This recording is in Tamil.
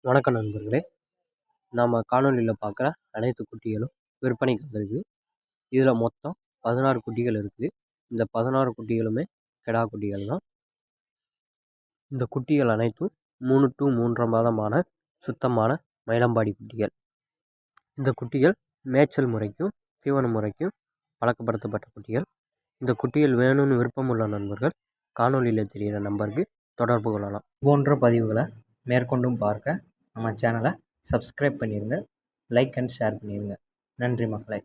வணக்கம் நண்பர்களே. நாம் காணொலியில் பார்க்குற அனைத்து குட்டிகளும் விற்பனைக்கு வந்திருக்கு. இதில் மொத்தம் 16 குட்டிகள் இருக்குது. இந்த 16 குட்டிகளுமே கிடா குட்டிகள் தான். இந்த குட்டிகள் அனைத்தும் 3 to 3.5 மாதமான சுத்தமான மயிலம்பாடி குட்டிகள். இந்த குட்டிகள் மேய்ச்சல் முறைக்கும் தீவன முறைக்கும் பழக்கப்படுத்தப்பட்ட குட்டிகள். இந்த குட்டிகள் வேணும்னு விருப்பமுள்ள நண்பர்கள் காணொலியில் தெரிகிற நம்பருக்கு தொடர்பு கொள்ளலாம். போன்ற பதிவுகளை மேற்கொண்டும் பார்க்க நம்ம சேனலை சப்ஸ்கிரைப் பண்ணிடுங்க, லைக் அண்ட் ஷேர் பண்ணிடுங்க. நன்றி மக்களே.